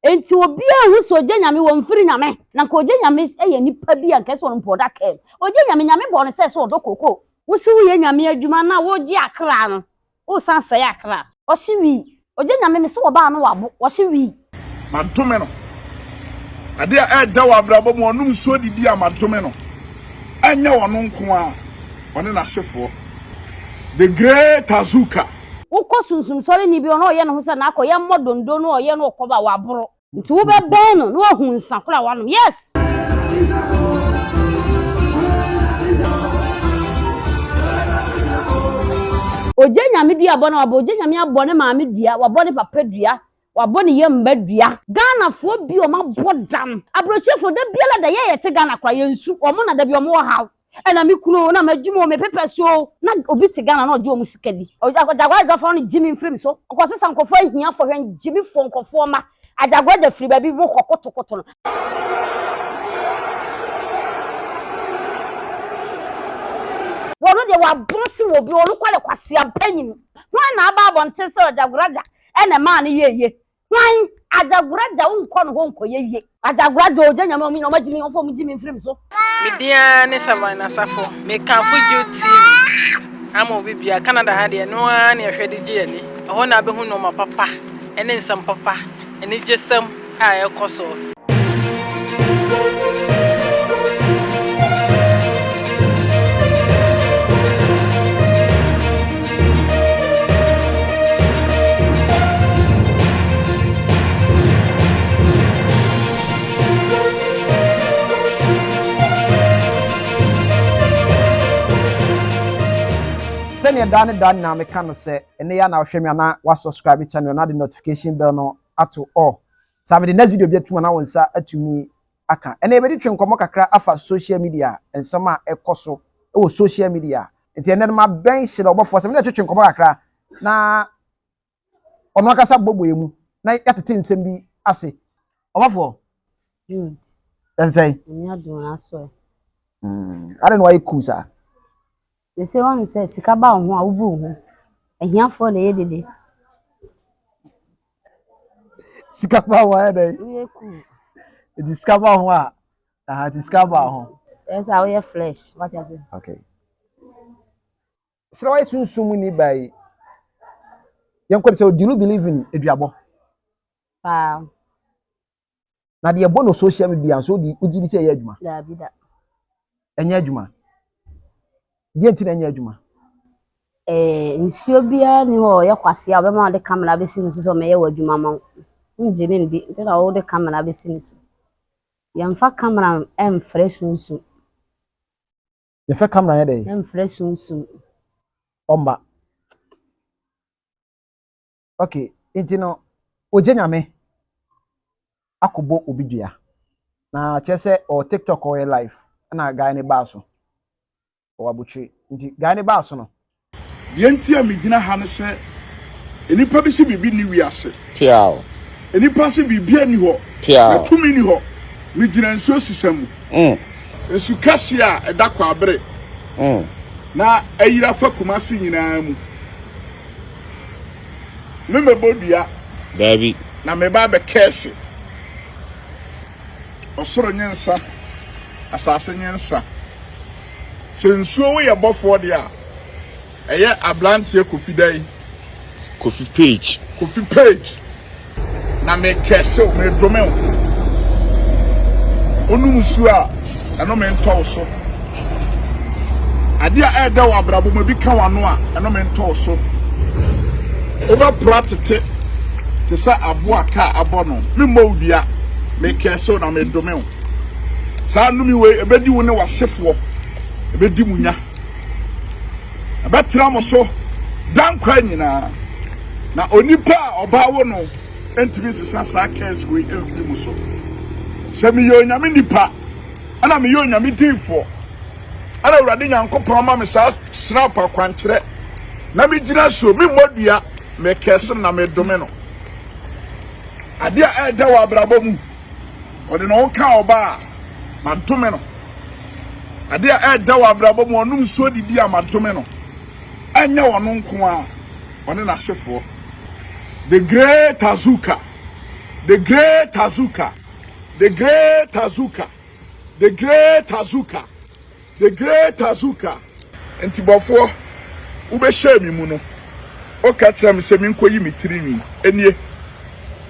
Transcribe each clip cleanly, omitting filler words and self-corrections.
enti obi ahu so ogye nyame wo mfiri nyame na ko ogye nyame eye nipa bi anka so no mpoda kem ogye nyame bo no se so do koko wo si wo ye nyame adwuma na wo gye akra no wo san se akra o si wi ogye nyame me se wo ba no wabo wo si wi madome no ade a da wa brabo mo onum so didi a madome no anya wono nko a wone na hyefo the great Azuka ukọ sunsum sori ni bi ono ye no ho se na akoye modondo no oye no okoba waboro nti wo be ben no ohu nsa kora wano yes oje nyame dua abọ na wabo oje nyame abọ ne maame dua wabo ne papa dua wabo ne yemba dua Ghana fo bi o ma bodam abrochefo da biala da ye te Ghana kora ye nsu o mo na da bi o mo haw ena mi kunu na madwumo me pepe so na obi te Ghana na oje o musikadi Agyaguragya fo no Jimmy frame so okose sankofo ahia fo hwen Jimmy fo nkofo ma Agyaguragya free ba bi bo kokotokoto no wono de wa brosi wo bi wono kwale kwase ampanyin hwan na aba abonte se Agyaguragya ena ma ne yeye hwan Agyaguragya unko no ho nko yeye Agyaguragya oje nyame omi na ma Jimmy ofo mu Jimmy frame so Media ne Savannah Sofo me Kronfour Jude TV amo bibia Canada ha de no a na hwede gye ani ho na behu no ma papa ene nsam papa ene jesam a ekoso Senior Dan na me kan say ene ya na hwehwe na wa subscribe channel na the notification bell no ato all. Sabe the next video bi atuma na wonsa atumi aka. Ene be di twenkomo kakra afa social media ensama ekoso e wo social media. Enti ene ma ben Sheila Obofour se me di twenkomo kakra na ono akasa gbogbo emu na yatete nsem bi ase. Obofour Jude ensay ni adun aso ade no wa ikusa. they say one say sika ba ho a wubu ho ehia fo le yedede Sika ba wa ede we ku discover ho a discover ho yes I wear flesh what is it okay so why sunsum ni by yanko say do you believe in eduabo pa na de ebo no social media so di ugidi say adwuma da bi da enya adwuma die nti na enya adwuma nsuo bia ni ho ye kwase a obema de camera be sini so me ye wadwuma ma njini ndi nti na wo de camera be sini so yamfa camera em fresh nsu ye fa camera ye dey em fresh nsu omba okay nti no oje nyame akobo obidua na chese o TikTok o live na guy ne ba so o abuchi nti guy ne ba so no yenti a medina ha ne se enipa bi si bibi ni wiase piao enipa si bibi ani ho na tumi ni ho medina nso sisamu esu kase a eda kwa abere na ayira fa kumasi nyina mu me bodua baby na me ba be kese osoro nyensa asase nyensa sensuo we ye bofo de a eye ablantie Kofi dai Kofi page na me kese o me drome onu musu a eno me nto so ade a eda wa brabo ma bi ka wano a eno me nto so oba pratete te sa abo aka abono me mawdua me kese na me drome sa numi we ebedi wo ne wasefo ebedi munya abetra mo so dan kwa nyina na onipa oba wo no entimi sisa sa case we every mu so se mi yo nyame nipa ana mi yo nyame dinfo ana urade nyankopon ma me sa snap akwankyere na mi gina so mi modua me kese na me dome no ade a eja wa brabo mu ode no ka oba ma dome no ade a eja wa brabo mu onum so didi a ma dome no anya wono nko a wone na hyefo the great Azuka The great Azuka. The great Azuka. The great Azuka. The great Azuka. Enti Obofour, ube share mi mu no. O ka kira mi se mi nko yi mi tirinwi. Enie.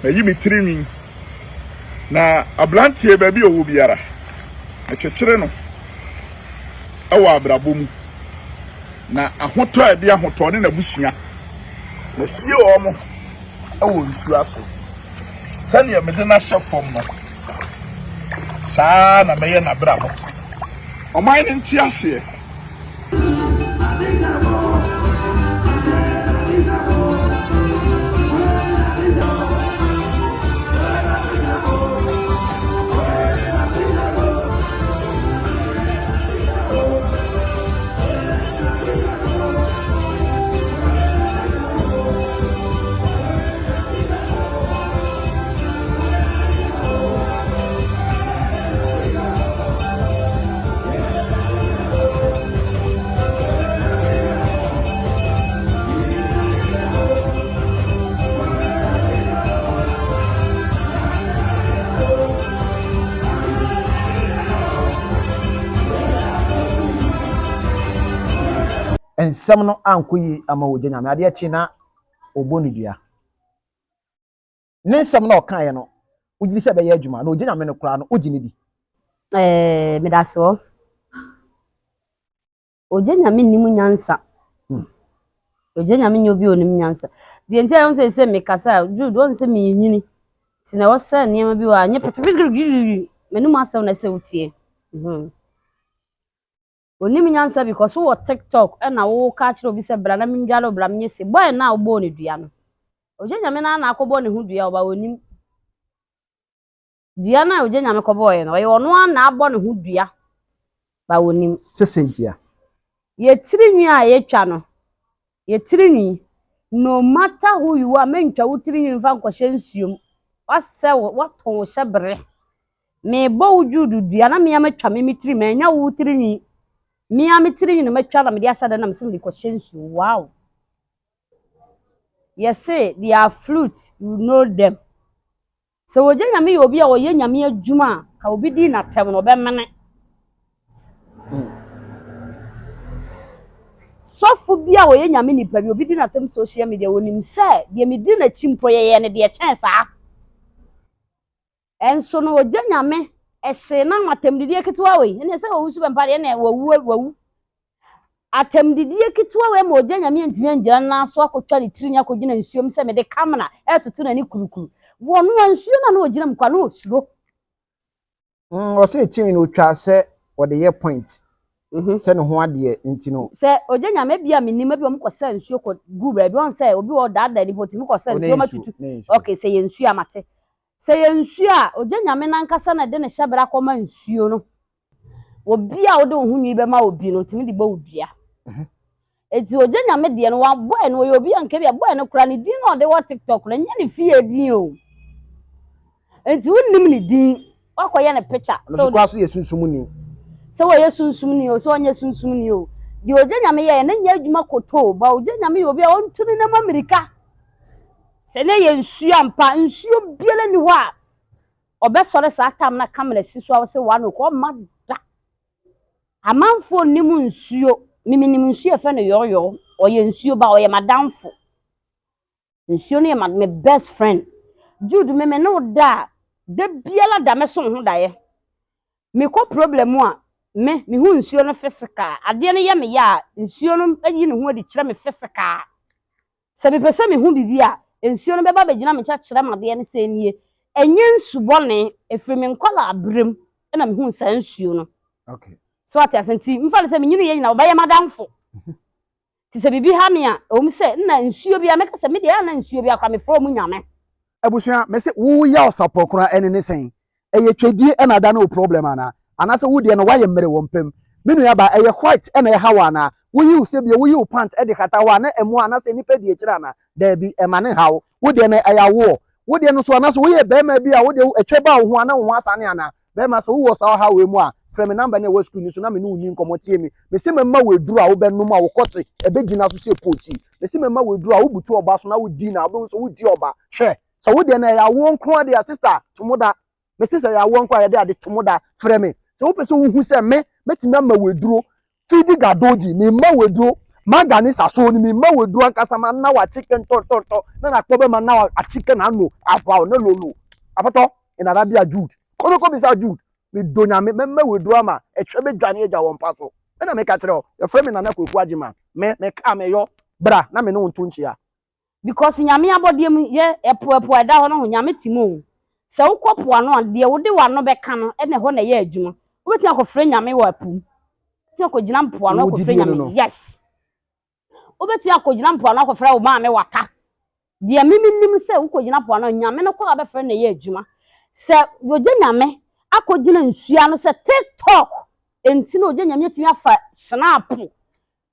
Na yi mi tirinwi. Na ablantie ba bi owo biara. Na kyekere no. Ewa abrabo mu. Na ahoto a de ahoto ne na busua. Na sie o mo. Ewo nsu aso. Sani ya mede na hye fom no. Saa na meye na brabo. Oman ni nti ase. ensem no ankoyi ama wo gyanyame ade achi na obonu dua ne nsem na okan ye no ugiri se be ye adwuma na ogyanyame no kura no ogini di medaso ogyanyame nimu nyansa ogyanyame nyobi onim nyansa de ntia yon se mekasa Jude won se me nyini sina wasa niam bi wa anye pete menum asaw na se utie onim nyansa because wo TikTok na wo ka kire obi se bra na mindwalo bra mnyese boy na ogbo ne dua no ogyanyame na akobọ ne hu dua oba onim dua na ogyanyame kobọ ye no ye ono na abọ ne hu dua ba onim sesentia ye tirinwi a ye twa no ye tirinwi no matter who you are mentwa wo tirinwi mfa nkọhye nsuom wase waton hyebre me bo Jude dua na me amatwa me tiri me nya wo tirinwi me ametiri no matwa na me dia hye na me sim de kọhye nsuo wow yes say they are flute you know them so ogyanyame ye obi a wo ye nyame adwuma ka obi di na tem no be mene Sofo bia wo ye nyame nipa bi obi di na tem social media wonim se de me di na chimpo ye ne de chen saa enso no ogyanyame ehye na matem didi ekitwa we ene se wo wusu be mpade na wawu atem didi ekitwa we ma ogyanyame ntimi angira na so akotwa ne tirinya kogina nsuom se me de kamera etutu na ni kurukuru wono ansuo na ogina mkwa na osuro o se timi no twa se o de ye point se no ho ade enti no se ogyanyame bia menima bi o mkọsa nsuo ko gu ba bi on se obi o dada ni poti mkọsa nsuo matutu okay se ye nsuo amate se ye nsuo a ogyanyame na nkasa na de ne hyebra koma nsuo no obi a wo de ohunwi be ma obi no timi de ba odua eti ogyanyame de no wa boy no obi anka bia boy no kura ne din no de wa TikTok na nya ne fie din o eti wonnim ne din wakoye ne picture so kwa so ye sunsum ni so ye sunsum ni o so onye sunsum ni o di ogyanyame ye na nya adwuma koto ba ogyanyame obi a ontunu na America se ne ye nsuo ampa nsuo biele ni ho a obesore sa tam na kamera siso a se wa no ko mada amanfo nimu nsuo miminim nsuo efe no yoyo oye nsuo ba oye madamfo nsuo no ye my best friend Jude me no da de biela da me so ho da ye me ko problem a me hu nsuo no physical ade no ye me ya nsuo no ayi ne ho adi kire me physical se me pese me hu bibia nsuo no beba begina me kire made ne se nie enye nsubone efiri me nkola abrem na me hu nsa nsuo no okay so ati asenti mfa se me nyine ye nyina obaye madamfo ti se bibi ha me a om se na nsuo bia me ka se me de na nsuo bia kwa me fro mu nyame abusua me se wo ya osapokora ene ne sen eye twedi na da no problem ana se wo de no waye mmere wo mpem menu ya ba eye white na ye hawa na wo yi use bia wo yi pant e de kata wa na emu ana se nipa di ekira na da bi e ma ne hawo wo de na aya wo de no so ana so wo ye be ma bi a wo de etwe ba wo ho ana wo asane ana be ma so wo sa ha we mu a frame number na wo screen so na me no ni nkomo tie me se me ma we duru a wo be no ma wo kote e be gina so se poti me se me ma we duru a wo butu oba so na wo di na wo so wo di oba hwe so wo de na ya wo nko de sister tomoda me sister ya wo nko ya de ade tomoda frɛ me so wo pese wo hu sɛ me metimi ma weduro fidi gadoji me ma weduro magani saso ni me ma weduro ankasa ma na wa chicken to na kpobe ma na wa chicken anu apaw na lolo apato in Arabia Jude kono ko bisa Jude me donya me ma weduro ama etwe be dwane agya won paso na me ka kyerɛ o frɛ me na kwaku agima me ka me yo bra na me no nto nchia because nyame abodie mu ye epo eda ho no nyame timo se wokopo ano de wo de wano beka no ene ho na ye adwuma wobeti akofre nyame wa apum ti akogina mpo ano akofre nyame yes wobeti akogina mpo ano akofre wo ma me waka de miminim se wokogina mpo ano nyame no kwa be fre na ye adwuma se woje nyame akogina nsua no se TikTok enti no oje nyame timi afa snap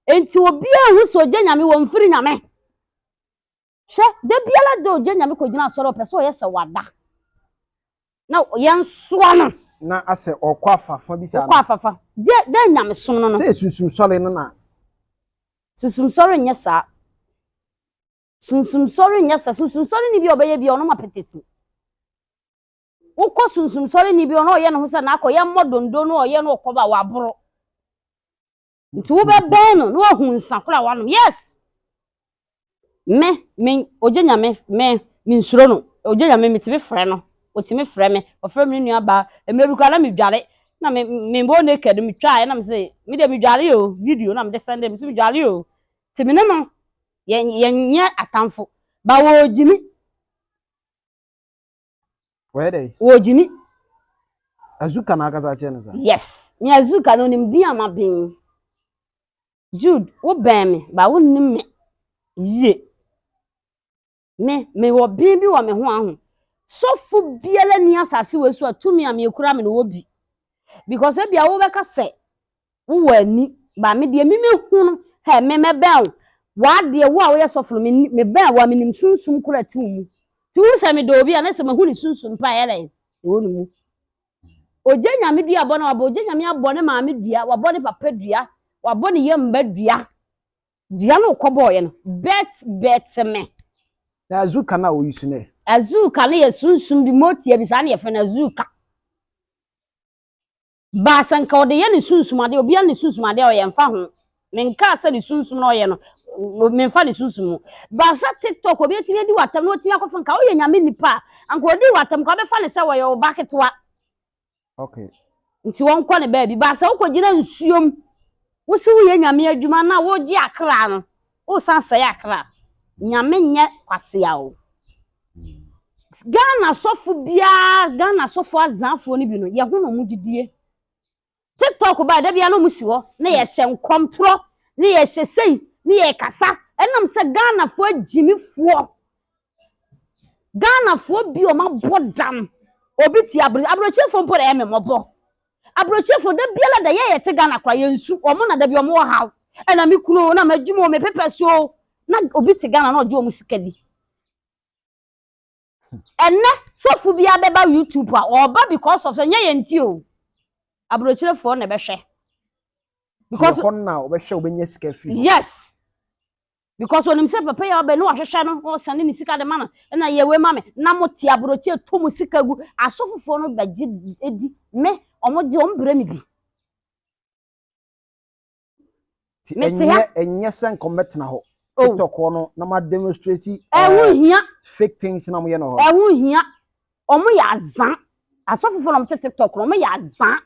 enti obi ahu so oje nyame wo mfiri nyame she de biala do oje nyame kogina asoro pese o yese wada na yen soa no na ase okwa afafa bi sa okwa afafa de nyame som no se susum sole no na susum sore nya sa susum sore ni bi obeye bi ono mapetesi ukọ susum sore ni bi ono oye no ho se na akoye modondo no oye no okoba wa boro nti wo be ben no ohu nsakora wa no yes me oje nyame me nsuro no oje nyame metibe frɛ no otimi frɛ me ofrɛ me nua ba emeru kwa na me dware na me bo naked me twa na me say me de me dware o video na me de send me say me dware o timi ne no ye atamfo ba wo jimi wo jimi Azuka na akaza che nza yes me Azuka no nim bia ma ben Jude wo ben me ba wo nim me ye me wo bin bi wo me ho ahu Sofo biala ni asase wesu atumi am ekura me no obi because e bia wo beka se wo wani ba me de me hu he me bel wa de wo a wo ye sofo me bel wa me nim sunsum kura ti mu ti wo se me do obi a na se me hu ni sunsum pa ele e wonu mu oje nyame dua abo na abo oje nyame abo ne ma me dua wa bo ne papa dua wa bo ne yemba dua dua no kobo ye no bet me na Azuka na o yusu ne Azuka na yesunsum bi motie bi sa na ye fe na Azuka ba sanka ode ye ne sunsum ade obi an ne sunsum ade o ye mfa ho menka sa ne sunsum na o ye no memfa ne sunsum ba sa TikTok obi etime di watam na otime akofa nka o ye nyame nipa anka odi watam ka be fa ne se wo ye o baketwa okay nti won kɔ ne baabi ba sa ukogina nsuom wo se wo ye nyame adwuma na wo gi akra no wo san sɛ akra nyame nye kwasea o Ghana sofo azanfo ni bi no ye ho no mu didie TikTok ba da bia no mu si ho na ye hyɛ nkompro na ye hyɛ sei na ye kasa enam sɛ Ghana fo bi o ma bodam obi ti abrochefo mpo da me mobo abrochefo da bia la da ye te Ghana kwa ye nsu o mo na da bia o mo haw ena me kunu na madwuma o me pepe so na obi ti Ghana na oje o mu sikadi enne sofo bia beba YouTube a oba because of nye ye nti o abrochefo na be hwe because na obehwe obenya sika free yes because onim se papa ya obe no ahwehwe no o sane ni sika de ma na ye we ma me na moti abroche to mu sika gu asofofo no baji edi me omoje ombre mi bi ti enye sen commetna ho TikTok no na ma demonstrate hia fake things na mo ye no ho hia omo ya azan asofofo no mo TikTok no mo ya azan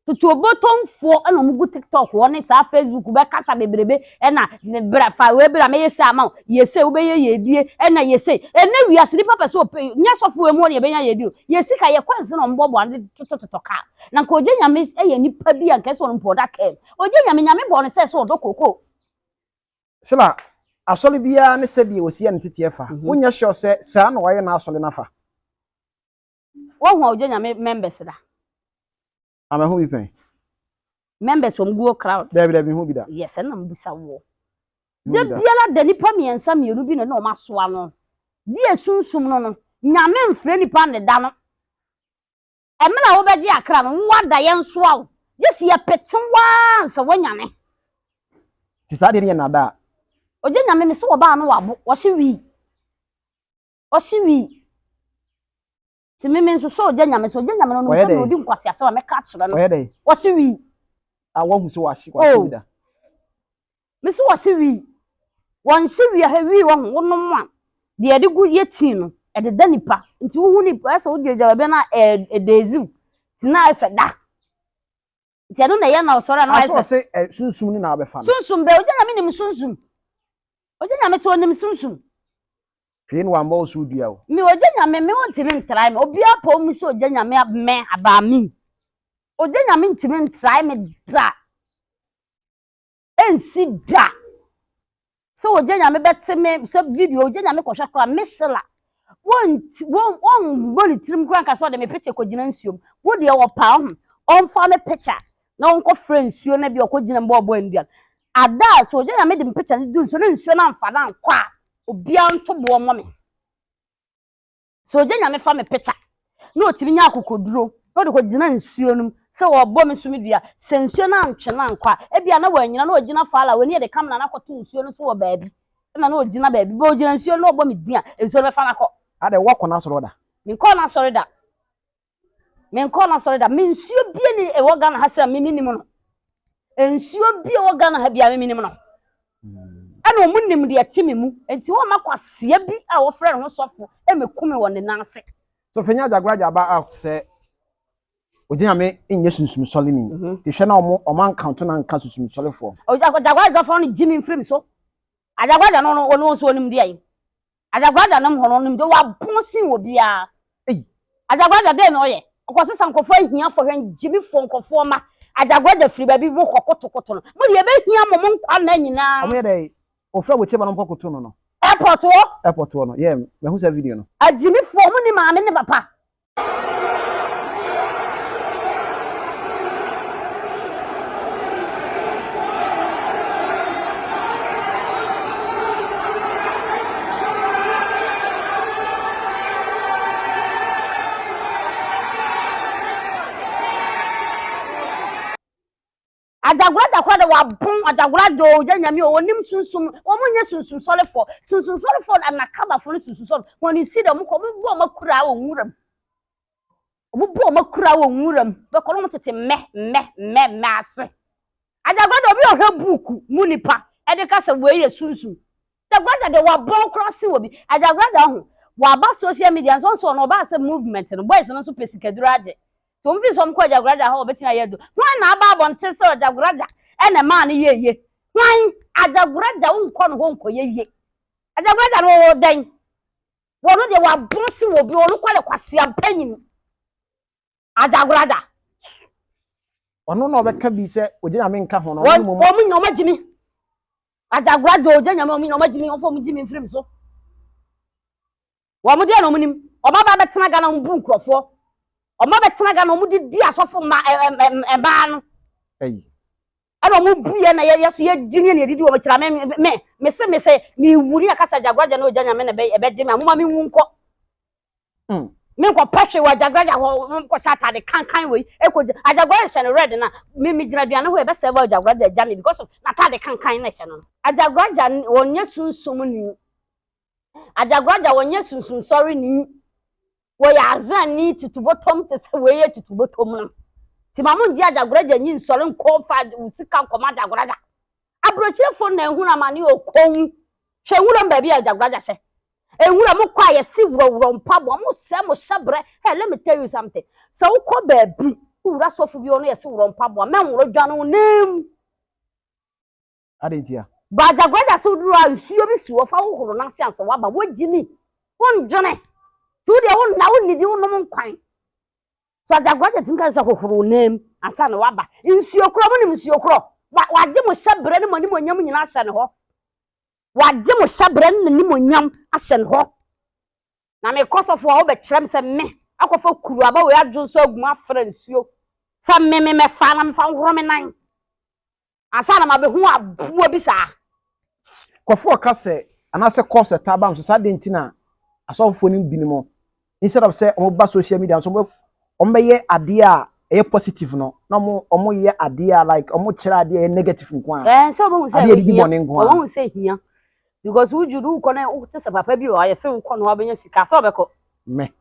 tutu obotonfo na omugu TikTok wo ne sa Facebook be kasa bebrebe na bra fa we bra me yesi ama yesi wo be ye die na yesi na wiase ni papa so nya sofo we mo ne be nya yedi yesi ka ye kwanse no mbobo ande tototoka na nka oje nyame ye nipa bi anka so no mpoda kem oje nyame bo ne se so dokoko Sheila asole bia ne se bi osi ne tete efa wonya sure se sa na waye na asole nafa wo hu oje nyame members da ama hu bi pen members from go crowd David hu bi da yes na mbisa wo de biala da nipa miensa mieru bi no ma soa no die sunsum no nyame mfre nipa ne da no emna wo beji akra no wada ye nsoa wo yesi ye petenwa nsa wanyane ti sa de ne na da oje nyame me se wo ba no wabo wo hye wi Oshiwi. Ti me nso so oje nyame no no se no di nkwase ase wa meka kire no. Oshiwi. Awo hu so washi kwase da. Me so oshiwi. Won shiwi ahawi wo no a de ade gu yetin no e de da nipa. Nti wo hu nipa ase wo jeje be na edezi. Ti na efe da. Ti anu na ye na osoro na aso se sunsum ni na abefa no. Sunsum be oje nyame nim sunsum. Oje nyame to nim sunsum. Fie no amba osu dua o. Me oje nyame me wontimi ntrai me obi apa mu so oje nyame me aba mi. Oje nyame ntimi ntrai me da. Ensi da. So oje nyame bete me so video oje nyame kohwa kra me Sheila. Won boli trim kra nka so de me picture ko gina nsuom. Wo de wo pa ho. On fa me picture. Na won ko friend nsuo na bi ko gina mbo ndua. Ada so oje nyame de me picture du nsuo na nsuo na mfa na nkwa. Obia nto bo mo me. So oje nyame fa me picture. Na otimi nya akokoduro. No de ko gina nsuo num. Se wo bo me sumi dua. Se nsuo na ntwe na nkwa. Ebia na wanyina na ogina faala woni de kamera na akoto nsuo no so wo baabi. Na ogina baabi. Bo ogina nsuo no obo me dia. Nsuo be fa na ko. Ade wako na soro da. Me ko na soro da. Me ko na soro da. Me nsuo bie ni ewo Ghana ha se me minim no. Nsuo bie wo Ghana ha bia me minim no. Ana omunim de atimi mu. Enti wo makwase bi a wo frɛ ho Sofo e mekume wo ne nanse. So fenya Agyaguragya ba out se ojinya me enye sunsum sole ni. Ti hwe na oman count na nka sunsum sole fo. Agyaguragya fo no Jimmy frame so. Agyaguragya no so onim de ayi. Agyaguragya nam ho no nim de wa ponsin wo bia. Agyaguragya de no ye. Okosesa nkofo ahia fo hwen Jimmy fo nkofo ma. Agyaguragya free ba bi bo kokotokoto no. Mo de be hia mo nkwa na nyina. Omo ye dey ofra wo cheba no pokoto no. Airport wo no. Yeah, me hu sa video no. A Jimmy fo mo ni ma me ne papa. Agyaguragya kwa de wa bon Agyaguragya oje nyame onim sunsum omunye sunsum sole for na kaba for sunsum sole when you see them ko bu o makura wo nwuram obu o makura wo nwuram be ko no tete me ase Agyaguragya obi ohwe buku munipa e de ka se we ye sunsum Agyaguragya de wa bon cross wo bi Agyaguragya ho wa ba social media so no ba se movement no boys no so pesikaduru age to mfi som ko Agyaguragya ha obetina yedo hwan na aba abonte se Agyaguragya ene ma ne yeye hwan Agyaguragya unko no ho nko yeye Agyaguragya no wo den wono de wa bonsi wo bi olu kwale kwase ampanyin Agyaguragya Ono no obeka bi se ojinya me nka ho no mo mo nyoma jimi Agyaguragya ojinya me nyoma jimi onfo mo jimi mfrim so wo mo de no mo nim oba ba betena ga na mbu nkrofo Oma betena ga no mu di Asofo ma eba no ana mu buye na yeso ye jini na didi wo bekira me se mi wuri akasa Agyaguragya na oganya me na be jimi amuma mi nwunko me ko pahwe wa Agyaguragya ho ko shata de kankan we eko Agyaguragya she no red na me gira duane ho e be se ba Agyaguragya jami because of na ta de kankan na she no Agyaguragya wonye sunsum ni Agyaguragya wonye sunsum sorry ni wo ya azani tutubotom te se we ye tutubotom no ti mamu ndi Agyaguragya nyi nsore nkofa usika nkoma Agyaguragya abrochefo na ehuna mane okon hwe nwura mba bi Agyaguragya se ehura mo kwa ye si wuro mpabo mo se mo shabre hey let me tell you something so ukọ baabi wura Sofo bi ono ye si wuro mpabo me nwuro dwane nem adentia ba Agyaguragya so duru a nsuo bi si wo fa wo horo na se anse wa ba wo jimi won dwane tu de won na won nidi won nkwan so Agyaguragya tinka se hohoro nem asa na waba nsuo kro mo nim nsuo kro waje mo shabre ne mo ni mo nyam nyina asa ne ho waje mo shabre ne ni mo nyam asa ne ho na me Sofo a wo be kyerem se me akofa kuru aba we adwo so aguma afra nsuo sa me fa na me fa horo me nan asa na ma be hu abuo bi sa Kofo ka se anase course tabam so sa de ntina Asofo ni binimo instead of say omo ba social media so omo ye ade a e positive no na omo ye ade a like omo kira ade a negative nko a so omo hu say ade di bone nko a omo hu say hia because we Jude ko na o te se papa bi o aye se ko no obenya sika se obeko me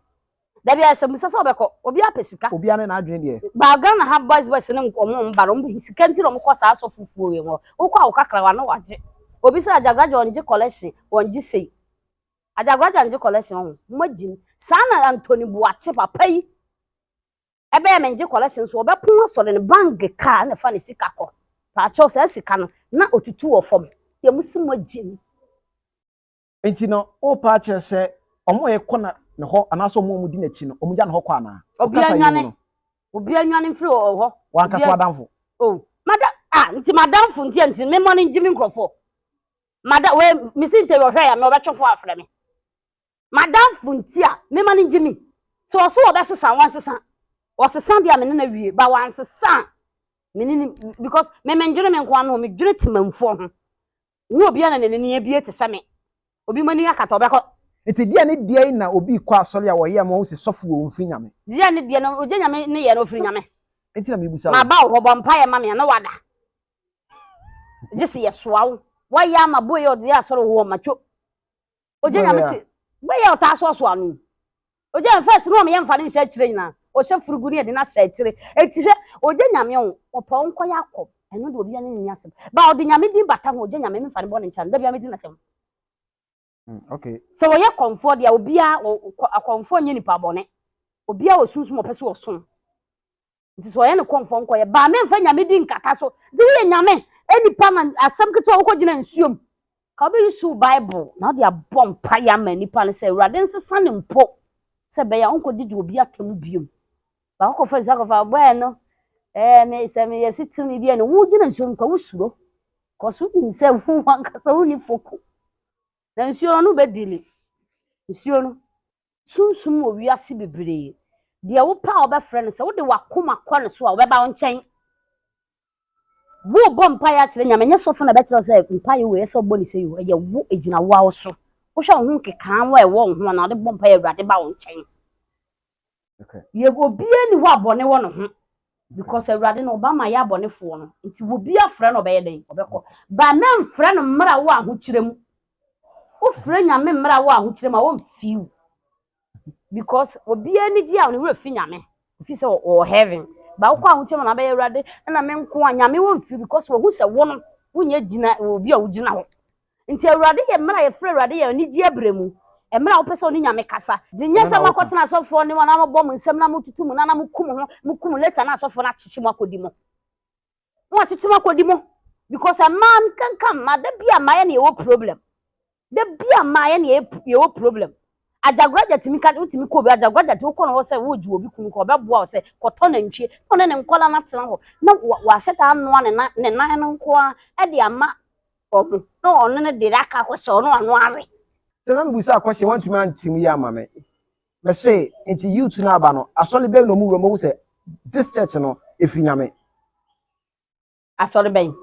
da bia se musa se obeko obi apesika obi ane na adwene de ba ga na ha boys ne nkomo mbaro mbo sika ntiro mko sa aso fufuo ye mo ukwa ukakra wa no waje obi se Agyaguragya onje collection onje sei Agyaguragya onje collection ho magin sana Anthony Buache papa yi ebe menje collection so obepon so ne bank car na fa ne sika ko pa cho se sika no na otutu ofom ye musim magin enti no o pa che se omo ye kona ne ho anaso omo mu di na chi no omo ja ne ho kwa na obi anwane mfiri ho wan ka so adamfo oh nti madamfo nti me money njimi nkrofo we misinte wo hwe ya me obetwefo afre me madamfo nti a me money njimi so oso obesesa wansesa osesa dia me na wie ba wansesa me because me menjure me nko anu me dwere timamfo ho ni obi ana ne ne ebie te same obi mani akata obekọ enti dia ne dia na obi kwa asori a wo ye ma wo se sofo wo mfiri nyame dia ne dia no oje nyame ne ye no ofiri nyame enti na me busa ma ba wo bo mpa ye ma me na wada jisi ye soawo wa ya ma boye o dia asori wo macho oje nyame ti boye o ta so anu oje first no me ye mfa ne hye kire nyina o hye furugu ne de na hye kire eti hwe oje nyame o opo nko yakọ eno de obi ane ni asem ba o de nyame din bata ho oje nyame me mfa ne bo ne ncha da bia me din na sem Okay. so we Kronfour dia obia Kronfour nye nipa bone obia osunsun mo pese osun nti so ye ne Kronfour nko ye ba me mfa nyame di nkata so di ye nyame enipa na asem keto wo kogina nsuom ka obi use bible na dia bom pa ya ma nipa ne se urade nsesa ne mpo se be ya onko didi obi atam biom ba ko fa za ko fa boy no me se me yesitimi bia ne wo gina nsuom ka wo suro ko so ni se hu wankasa wo ni foku na nsuo no bedili nsuo no sunsum owi ase bebree de wo pa obefre no se wo de wakoma kɔ ne so a obeba wo nkyɛn wo bɔ mpa ya kyerɛ nyame nye sofo na bekyerɛ se mpa ye we se obɔ ne se yo ye wo egina wo so wo hwɛ wo nkeka wa wo ho na de bɔ mpa ya awurade ba wo nkyɛn Okay. ye obi ani wo abɔne wo no ho because awurade no obama ya abɔne fo no nti wo bi afrɛ no obɛyɛ den obɛkɔ ba na mfrɛ no mmra wo aho kyerɛ mu wo frɛ nyame mmra wo aho kyerɛ ma wo mfiu because obi ani gi a ne wura fi nyame fi se o heaven ba wo kwa aho kyerɛ na bɛyɛ awurade na me nko a nyame wo mfiu because wo hu se wo no wo nya gina obi a wo gina ho nti awurade ye mmra ye frɛ awurade ye ani gi abrɛmu emra wo pese oni nyame kasa di nyesa makotena asofo ni wana mabɔ mu nsɛm na mututu mu na na mukum later na asofo na chichi makodi mo wa chichi makodi mo because a man can come ma da bia ma ye na ye problem da bia ma ye na ye problem Agyaguragya timi ka utimi ko bi Agyaguragya ti wo kɔ na wo sɛ wo ju obi kunu ko bɛboa wo sɛ kɔtɔ na ntwie no ne nkola na tena ho na wa hyɛ ta ano ne nan no nko a de ama ɔmo na ɔno ne de aka ko sɛ ɔno ano are. So na mbusa question want to man team ya mama. Me say into youth na aba no asole be no mu wo say this church no efiri nyame. Asɔre bɛn.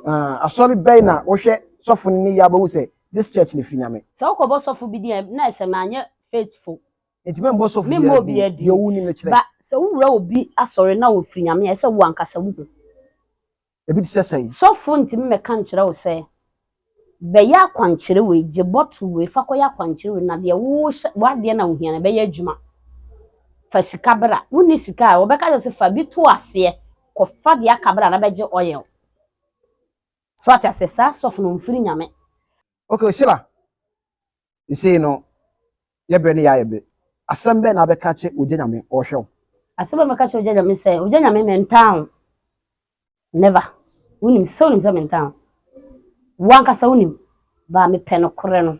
Asole be na wo hwɛ sofo ni ya ba wo say this church ni efiri nyame. Sɛ wo kɔbɔ sɔfo bi di na ɛsɛ ma anya faithful. Enti me mbɔ sofo Me mo bi adi. Ye wu ni me kyerɛ. Ba sɛ wo wura obi asɔre na wo firi nyame ɛsɛ wo ankasa wo. Ebi ti sɛ Sɔfo ntimi mɛka nkyerɛ wo sɛ bɛyɛ akwankyere we gye bottle we fa kɔyɛ akwankyere we na de wo wade na wo hia na bɛyɛ adwuma fa sika bra wo ni sika a wo bɛka sɛ fa bi to ase kɔ fa de akabra na bɛgye oil so ata sɛ sa sɔfo no mfiri nyame. Okay, Sheila. You say no. Ye bre ne ya ye be. Asɛm bɛ na bɛka kye ogye nyame ɔhwɛ. Asɛm mɛka kye ogye nyame sɛ ogye nyame mentan never unim so nim sɛ mentan wankasa unim ba me pɛ no kore no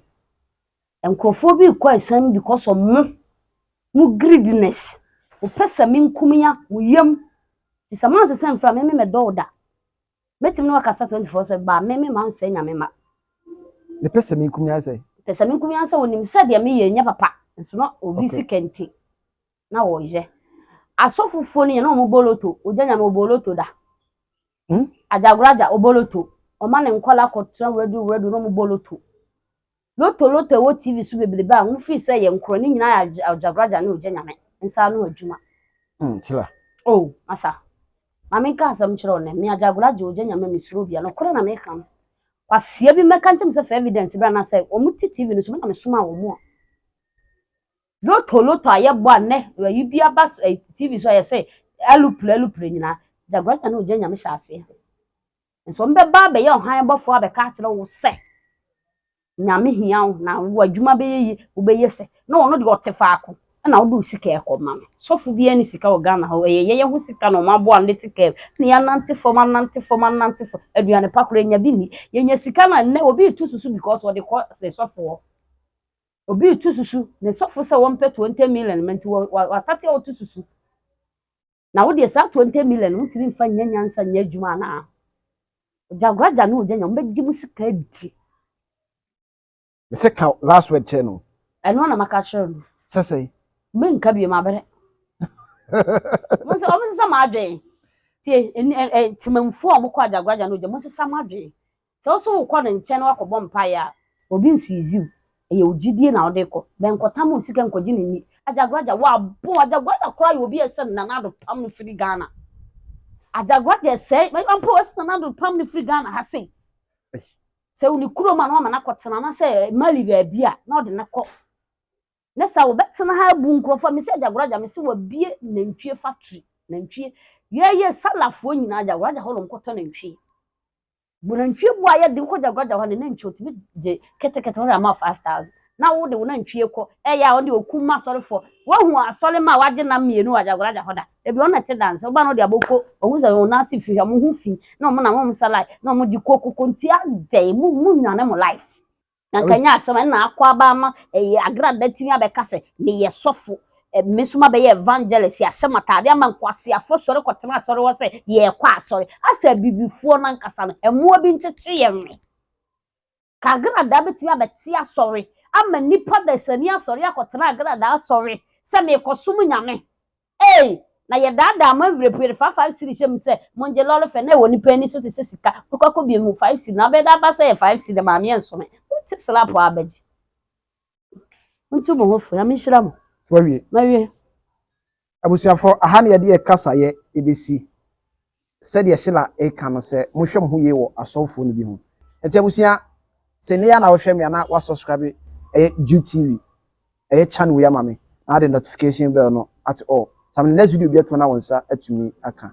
nkrofo bi kwa isam because of mu greediness o pesa me nkumia mu yam ti sama se sem fra me do da metim no wakasa 24 se ba me ma nse nyame ma Ne pesa me nkumia se pesa me nkumia se onim se de me ye nya papa nso no obi sikenti na wo je asofufo ni na omoboloto ogya nyame oboloto da Agyaguragya oboloto Oman nkola kotra redu no muboloto loto wo TV so bebele ba hu fi se ye nkro ni nyina Agyaguragya na ogya nyame nsa no adwuma Sheila oh asa mame ka asam kyerɛ one me Agyaguragya ogya nyame misuro bia no kora na me kan kwasia bi meka ntem se for evidence bra na say omu TV no so na me soma wo mu loto ayebo ane yi bi aba TV so ye say alupre nyina Agyaguragya na ogya me hyase nso mbe ba be ye ohan bofo abeka akere wo se nyame hia wo na wo adwuma be ye wo be ye se na wono de otefaako na wo do sika ekoma me Sofo bi ani sika wo Ghana ho ye ho sika no mabo an letike na ya nante fo aduane pakoro nya bi ni ye nya sika na ne obi tu susu because wo de ko se Sofo obi tu susu ne Sofo se wo mpe 20 million menti wa tate o tu susu na wo de sa 20 million wo tiri mfa nya nyansa nya adwuma na Agyaguragya no ogya nya mbe gibu sika di Me say last word channel. eno na maka chero Say. me nka bi ma bere mo se sama adwen tie timamfo a mo kwa Agyaguragya no ogya mo se sama adwen se wo so wo ne nche na wakobọ mpa ya obi nsiziw eye ogidie na ode ko ben kotam osika nkogi ni Agyaguragya wa bo Agyaguragya kora yo obi ese na na do pam no firi Ghana Agyaguragya say me ampo ese na do pam no firi Ghana ha sei se uni kuro ma no ma na kotena na say mali ba bia na ode na ko na sa wo betena ha bu nkrofo me se Agyaguragya me se wa bie nantwie factory nantwie ye salafo nyina Agyaguragya ho lo nkoto nantwie bu nantwie bu aye de ko Agyaguragya ho ne nantwie otimi je ketekete ho ama 5000 na wo de wo nantwie ko ya wo de okuma asori fo wo hu asori ma waje na mienu Agyaguragya ho da e bi ona te dance wo ba no de aboko ohu se wo na si fi mo hu fi na mo na mo salai na mo ji kokoko ntia dey mu nwane mo life na kanya asema na akwa ba ma agrada timi abeka se me ye Sofo mesuma be ye evangelist ya shematade ama nkwase afo sori kotema asori wo se ye kwa asori asa bibifuo na nkasa no emuo bi ncheche ye me ka agrada betimi abeti asori ama nipa da sani asori akotema agrada asori se me kosum nyame na ye dada ma vrepere 5 cedi shem se monje lolo fe na woni pani so te sika kokko bi mu 5 cedi na be da ba se 5 cedi ma me enso me ti slap abaji untu mo hofu ya mishira mo mawie Abusiafo aha na ye kasa ye ebesi said ye Sheila e ka no se mo hwem ho ye wo asofo no bi ho enti abusia se ne ya na wo hwem ya na wa subscribe Jude TV channel we ama me na the notification bell no at all some next video bi atuna wonsa atumi aka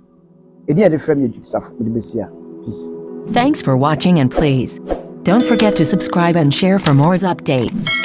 edi e de frame ye Jude safo de besia peace. Thanks for watching and please don't forget to subscribe and share for more updates.